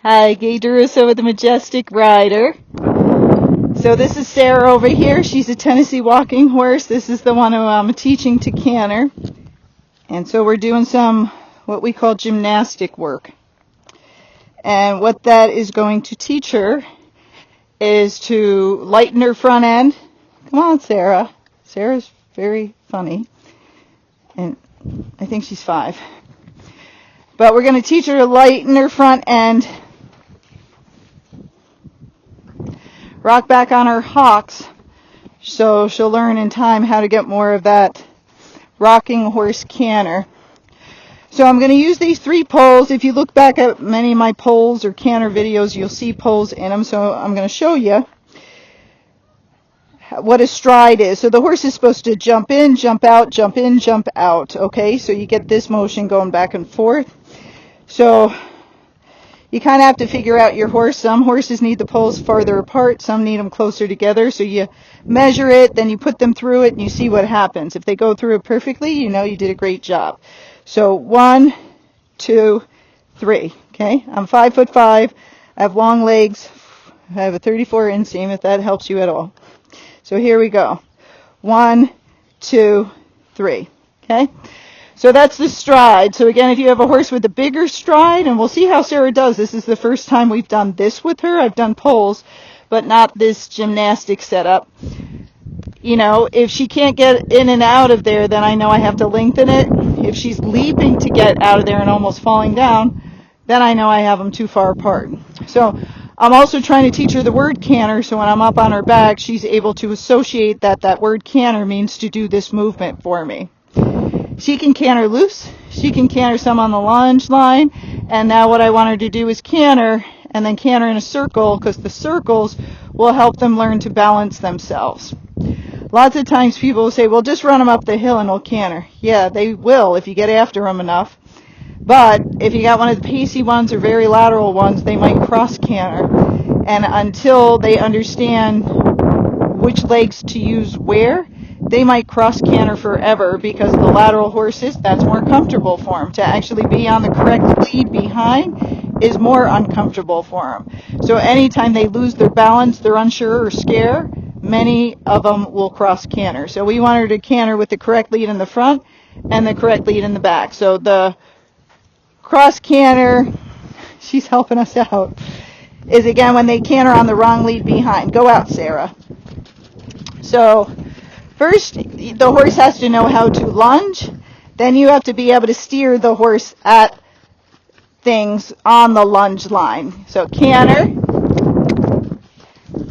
Hi, Gaye DeRusso with the Majestic rider. So this is Sara over here. She's a Tennessee walking horse. This is the one who I'm teaching to canter. And so we're doing some what we call gymnastic work. And what that is going to teach her is to lighten her front end. Come on, Sara. Sara's very funny. And I think she's 5. But we're going to teach her to lighten her front end, rock back on her hocks, so she'll learn in time how to get more of that rocking horse canter. So I'm going to use these 3 poles. If you look back at many of my poles or canter videos, you'll see poles in them. So I'm going to show you what a stride is. So the horse is supposed to jump in, jump out, jump in, jump out. Okay, so you get this motion going back and forth. So you kind of have to figure out your horse. Some horses need the poles farther apart, some need them closer together. So you measure it, then you put them through it, and you see what happens. If they go through it perfectly, you know you did a great job. So 1, 2, 3. Okay, I'm 5'5". I have long legs. I have a 34 inseam, if that helps you at all. So here we go. 1, 2, 3. Okay. So that's the stride. So again, if you have a horse with a bigger stride, and we'll see how Sara does. This is the first time we've done this with her. I've done poles, but not this gymnastic setup. You know, if she can't get in and out of there, then I know I have to lengthen it. If she's leaping to get out of there and almost falling down, then I know I have them too far apart. So I'm also trying to teach her the word canter, so when I'm up on her back, she's able to associate that word canter means to do this movement for me. She can canter loose, she can canter some on the lunge line, and now what I want her to do is canter, and then canter in a circle, because the circles will help them learn to balance themselves. Lots of times people will say, well, just run them up the hill and they'll canter. Yeah, they will if you get after them enough. But if you got one of the pacey ones or very lateral ones, they might cross canter. And until they understand which legs to use where, they might cross canter forever, because the lateral horses, that's more comfortable for them. To actually be on the correct lead behind is more uncomfortable for them. So anytime they lose their balance, they're unsure or scared, many of them will cross canter. So we want her to canter with the correct lead in the front and the correct lead in the back. So the cross canter, she's helping us out, is again when they canter on the wrong lead behind. Go out, Sara. So first, the horse has to know how to lunge. Then you have to be able to steer the horse at things on the lunge line. So canter.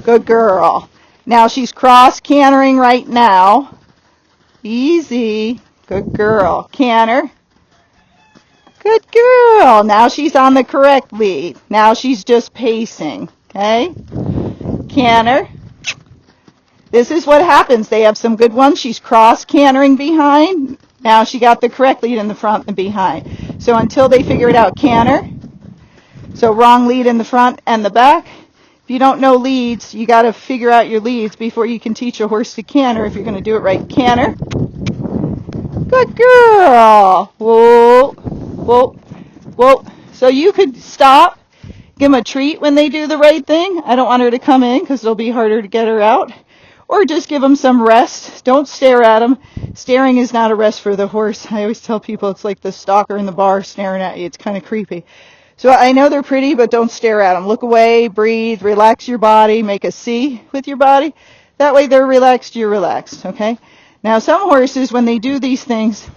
Good girl. Now she's cross cantering right now. Easy. Good girl. Canter. Good girl. Now she's on the correct lead. Now she's just pacing. Okay? Canter. This is what happens. They have some good ones. She's cross-cantering behind. Now she got the correct lead in the front and behind. So until they figure it out, canter. So wrong lead in the front and the back. If you don't know leads, you got to figure out your leads before you can teach a horse to canter if you're going to do it right. Canter. Good girl. Whoa, whoa, whoa. So you could stop, give them a treat when they do the right thing. I don't want her to come in because it'll be harder to get her out. Or just give them some rest. Don't stare at them. Staring is not a rest for the horse. I always tell people it's like the stalker in the bar staring at you. It's kind of creepy. So I know they're pretty, but don't stare at them. Look away, breathe, relax your body, make a C with your body. That way they're relaxed, you're relaxed, okay? Now some horses, when they do these things,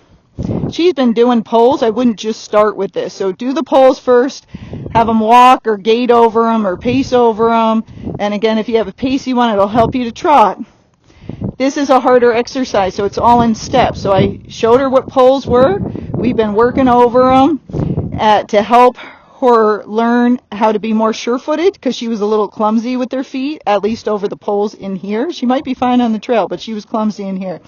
she's been doing poles. I wouldn't just start with this. So do the poles first. Have them walk or gait over them or pace over them. And again, if you have a pacey one, it'll help you to trot. This is a harder exercise, so it's all in steps. So I showed her what poles were. We've been working over them to help her learn how to be more sure-footed, because she was a little clumsy with her feet, at least over the poles in here. She might be fine on the trail, but she was clumsy in here.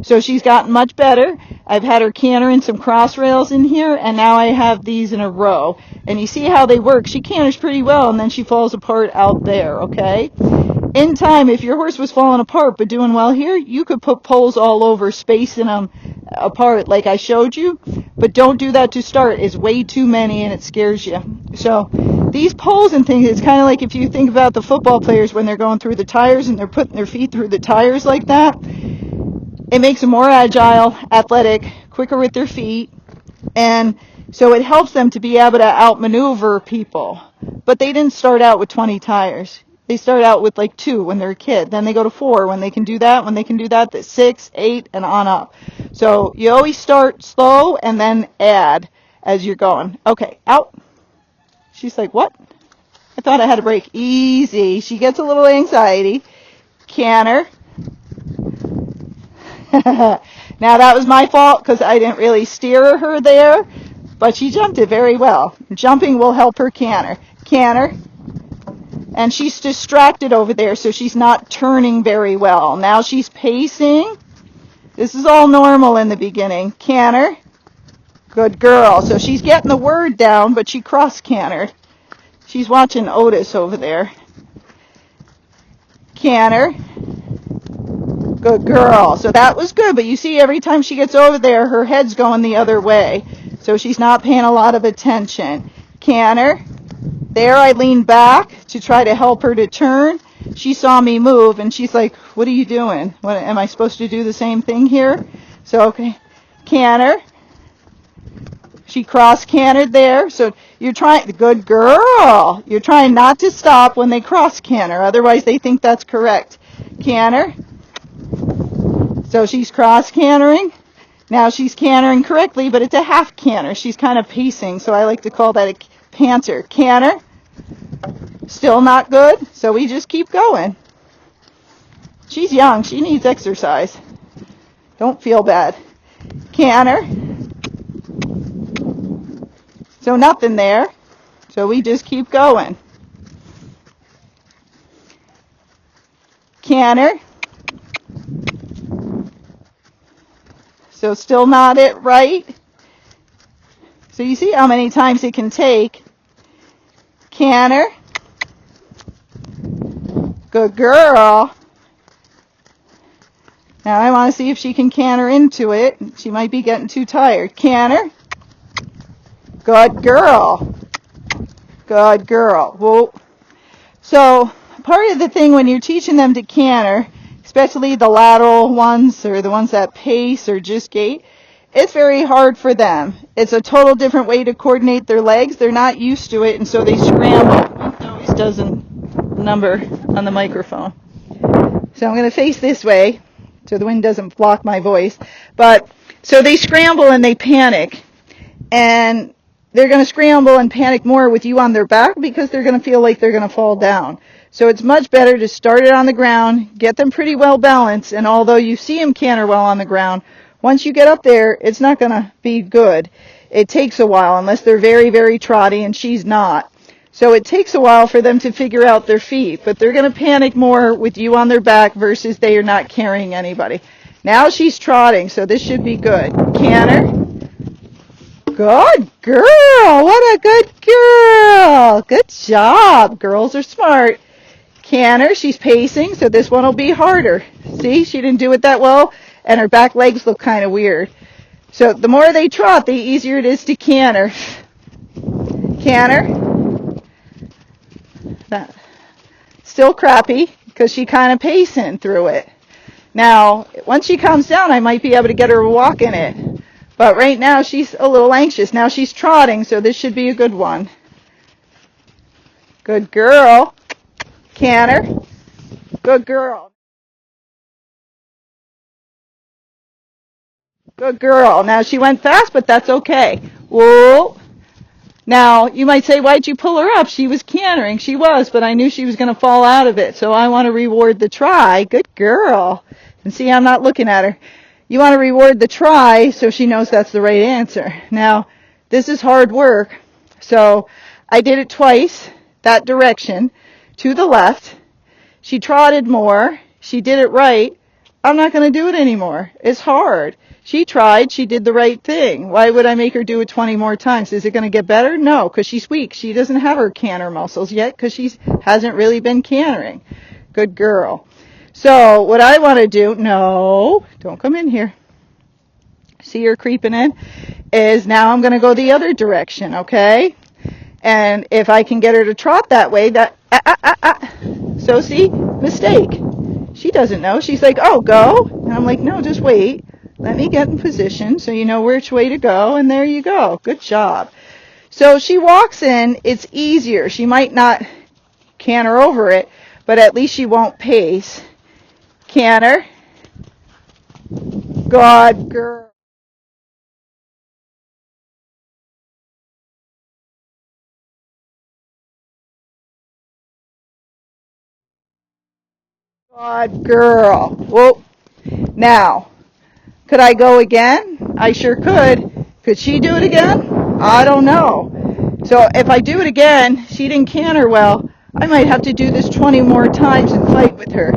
So she's gotten much better. I've had her canter in some cross rails in here, and now I have these in a row. And you see how they work. She canters pretty well, and then she falls apart out there, okay? In time, if your horse was falling apart but doing well here, you could put poles all over, spacing them apart like I showed you. but don't do that to start. It's way too many and it scares you. So these poles and things, it's kind of like if you think about the football players when they're going through the tires and they're putting their feet through the tires like that. It makes them more agile, athletic, quicker with their feet, and so it helps them to be able to outmaneuver people. But they didn't start out with 20 tires. They start out with like 2 when they're a kid. Then they go to 4 when they can do that. When they can do that, that's 6, 8, and on up. So you always start slow and then add as you're going. Okay, out. She's like, what? I thought I had a break. Easy. She gets a little anxiety. Canter. Now that was my fault because I didn't really steer her there, but she jumped it very well. Jumping will help her canter. Canter. And she's distracted over there, so she's not turning very well. Now she's pacing. This is all normal in the beginning. Canter. Good girl. So she's getting the word down, but she cross-cantered. She's watching Otis over there. Canter. Good girl. So that was good, but you see every time she gets over there, her head's going the other way. So she's not paying a lot of attention. Canter. There I leaned back to try to help her to turn. She saw me move, and she's like, what are you doing? What, am I supposed to do the same thing here? So, okay. Canter. She cross-cantered there. So you're trying, good girl. You're trying not to stop when they cross-canter. Otherwise, they think that's correct. Canter. So she's cross-cantering. Now she's cantering correctly, but it's a half canter. She's kind of pacing, so I like to call that a canter. Canter. Still not good, so we just keep going. She's young. She needs exercise. Don't feel bad. Canter. So nothing there. So we just keep going. Canter. So still not it right. So you see how many times it can take. Canter. Good girl. Now I want to see if she can canter into it. She might be getting too tired. Canter. Good girl. Good girl. Whoa. So part of the thing when you're teaching them to canter, especially the lateral ones or the ones that pace or just gait, it's very hard for them. It's a total different way to coordinate their legs. They're not used to it, and so they scramble. It always doesn't number on the microphone. So I'm going to face this way so the wind doesn't block my voice. But so they scramble and they panic. And they're going to scramble and panic more with you on their back because they're going to feel like they're going to fall down. So it's much better to start it on the ground, get them pretty well balanced, and although you see them canter well on the ground, once you get up there, it's not going to be good. It takes a while unless they're very, very trotty, and she's not. So it takes a while for them to figure out their feet, but they're going to panic more with you on their back versus they are not carrying anybody. Now she's trotting, so this should be good. Canter. Good girl. What a good girl. Good job. Girls are smart. Canter. She's pacing, so this one will be harder. See, she didn't do it that well, and her back legs look kind of weird. So the more they trot, the easier it is to canter. Canter. That. Still crappy because she kind of pacing through it. Now, once she calms down, I might be able to get her to walk in it. But right now, she's a little anxious. Now she's trotting, so this should be a good one. Good girl. Canter. Good girl. Good girl. Now she went fast, but that's okay. Whoa. Now, you might say, why'd you pull her up? She was cantering. She was, but I knew she was going to fall out of it. So I want to reward the try. Good girl. And see, I'm not looking at her. You want to reward the try so she knows that's the right answer. Now, this is hard work. So I did it twice, that direction, to the left. She trotted more. She did it right. I'm not going to do it anymore. It's hard. She tried. She did the right thing. Why would I make her do it 20 more times? Is it going to get better? No, because she's weak. She doesn't have her canter muscles yet because she hasn't really been cantering. Good girl. So what I want to do, no, don't come in here. see her creeping in, is now I'm going to go the other direction, okay? And if I can get her to trot that way, so see, mistake. She doesn't know. She's like, oh, go. And I'm like, no, just wait. Let me get in position so you know which way to go, and there you go. Good job. So she walks in, it's easier. She might not canter over it, but at least she won't pace. Canter. God, girl. God, girl. Whoa. Now, could I go again? I sure could. Could she do it again? I don't know. So if I do it again, she didn't canter well, I might have to do this 20 more times and fight with her.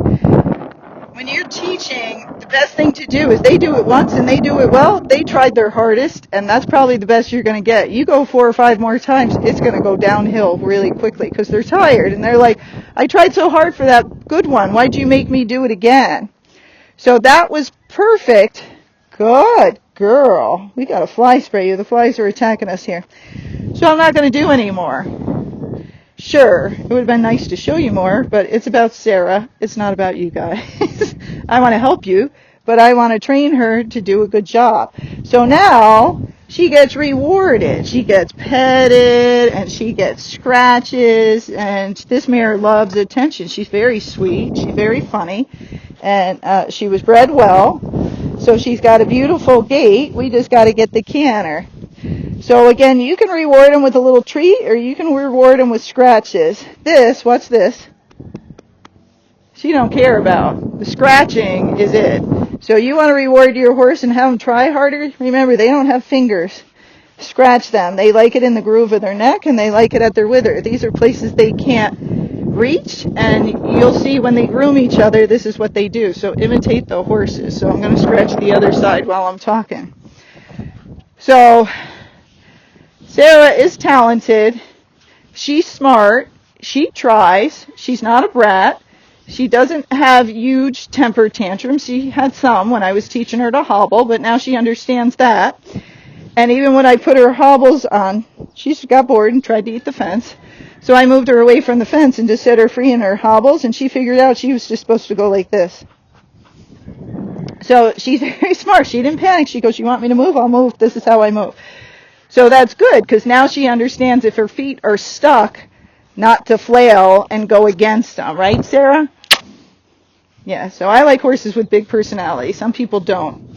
When you're teaching, the best thing to do is they do it once and they do it well. They tried their hardest, and that's probably the best you're going to get. You go 4 or 5 more times, it's going to go downhill really quickly because they're tired. And they're like, I tried so hard for that good one. Why'd you make me do it again? So that was perfect. Good girl. We got to fly spray you. The flies are attacking us here. So I'm not going to do any more. Sure, it would have been nice to show you more, but it's about Sara. It's not about you guys. I want to help you, but I want to train her to do a good job. So now she gets rewarded. She gets petted, and she gets scratches, and this mare loves attention. She's very sweet. She's very funny, and she was bred well. So she's got a beautiful gait. We just got to get the canter. So again, you can reward them with a little treat, or you can reward them with scratches. What's this? She don't care about. The scratching is it. So you want to reward your horse and have them try harder? Remember, they don't have fingers. Scratch them. They like it in the groove of their neck, and they like it at their wither. These are places they can't reach, and you'll see when they groom each other, this is what they do. So imitate the horses. So I'm going to scratch the other side while I'm talking. So Sara is talented. She's smart. She tries. She's not a brat. She doesn't have huge temper tantrums. She had some when I was teaching her to hobble, but now she understands that. And even when I put her hobbles on, she got bored and tried to eat the fence. So I moved her away from the fence and just set her free in her hobbles, and she figured out she was just supposed to go like this. So she's very smart. She didn't panic. She goes, you want me to move? I'll move. This is how I move. So that's good, because now she understands if her feet are stuck, not to flail and go against them. Right, Sara? Yeah, so I like horses with big personality. Some people don't.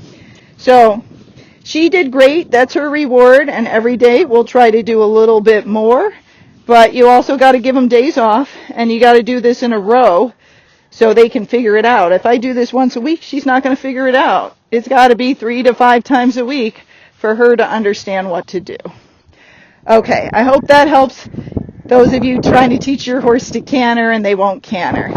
So she did great. That's her reward, and every day we'll try to do a little bit more. But you also got to give them days off, and you got to do this in a row so they can figure it out. If I do this once a week, she's not going to figure it out. It's got to be 3 to 5 times a week for her to understand what to do. Okay, I hope that helps those of you trying to teach your horse to canter and they won't canter.